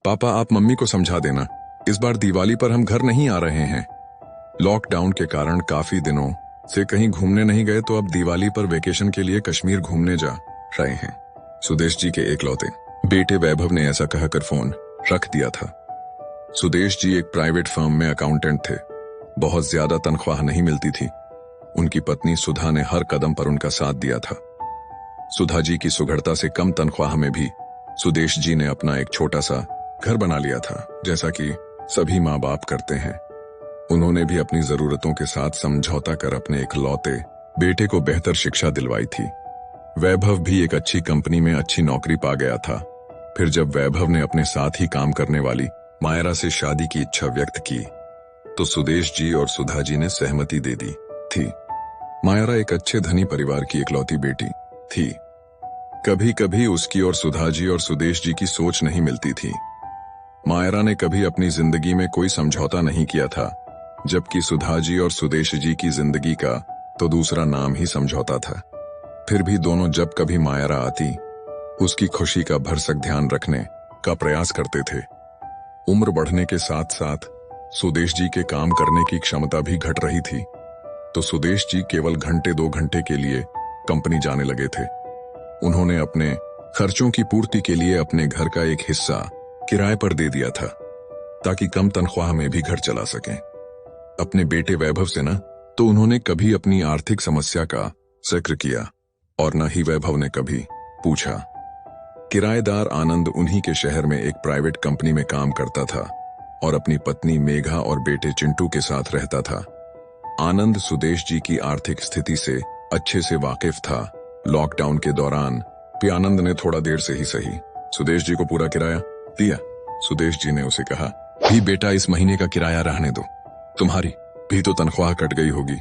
पापा, आप मम्मी को समझा देना, इस बार दिवाली पर हम घर नहीं आ रहे हैं। लॉकडाउन के कारण काफी दिनों से कहीं घूमने नहीं गए, तो अब दिवाली पर वेकेशन के लिए कश्मीर घूमने जा रहे हैं। सुदेश जी के एकलौते बेटे वैभव ने ऐसा कहकर फोन रख दिया था। सुदेश जी एक प्राइवेट फर्म में अकाउंटेंट थे। बहुत ज्यादा तनख्वाह नहीं मिलती थी। उनकी पत्नी सुधा ने हर कदम पर उनका साथ दिया था। सुधा जी की सुघड़ता से कम तनख्वाह में भी सुदेश जी ने अपना एक छोटा सा घर बना लिया था, जैसा कि सभी माँ बाप करते हैं। उन्होंने भी अपनी जरूरतों के साथ समझौता कर अपने इकलौते बेटे को बेहतर शिक्षा दिलवाई थी। वैभव भी एक अच्छी कंपनी में अच्छी नौकरी पा गया था। फिर जब वैभव ने अपने साथ ही काम करने वाली मायरा से शादी की इच्छा व्यक्त की, तो सुदेश जी और सुधा जी ने सहमति दे दी थी। मायरा एक अच्छे धनी परिवार की इकलौती बेटी थी। कभी कभी उसकी और सुधा जी और सुदेश जी की सोच नहीं मिलती थी। मायरा ने कभी अपनी जिंदगी में कोई समझौता नहीं किया था, जबकि सुधा जी और सुदेश जी की जिंदगी का तो दूसरा नाम ही समझौता था। फिर भी दोनों जब कभी मायरा आती, उसकी खुशी का भरसक ध्यान रखने का प्रयास करते थे। उम्र बढ़ने के साथ साथ सुदेश जी के काम करने की क्षमता भी घट रही थी, तो सुदेश जी केवल घंटे 2 घंटे के लिए कंपनी जाने लगे थे। उन्होंने अपने खर्चों की पूर्ति के लिए अपने घर का एक हिस्सा किराए पर दे दिया था, ताकि कम तनख्वाह में भी घर चला सकें। अपने बेटे वैभव से ना तो उन्होंने कभी अपनी आर्थिक समस्या का जिक्र किया, और न ही वैभव ने कभी पूछा। किराएदार आनंद उन्हीं के शहर में एक प्राइवेट कंपनी में काम करता था और अपनी पत्नी मेघा और बेटे चिंटू के साथ रहता था। आनंद सुदेश जी की आर्थिक स्थिति से अच्छे से वाकिफ था। लॉकडाउन के दौरान भी आनंद ने थोड़ा देर से ही सही सुदेश जी को पूरा किराया दिया। सुदेश जी ने उसे कहा, भी बेटा, इस महीने का किराया रहने दो, तुम्हारी भी तो तनख्वाह कट गई होगी।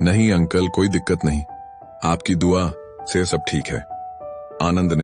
नहीं अंकल, कोई दिक्कत नहीं, आपकी दुआ से सब ठीक है, आनंद ने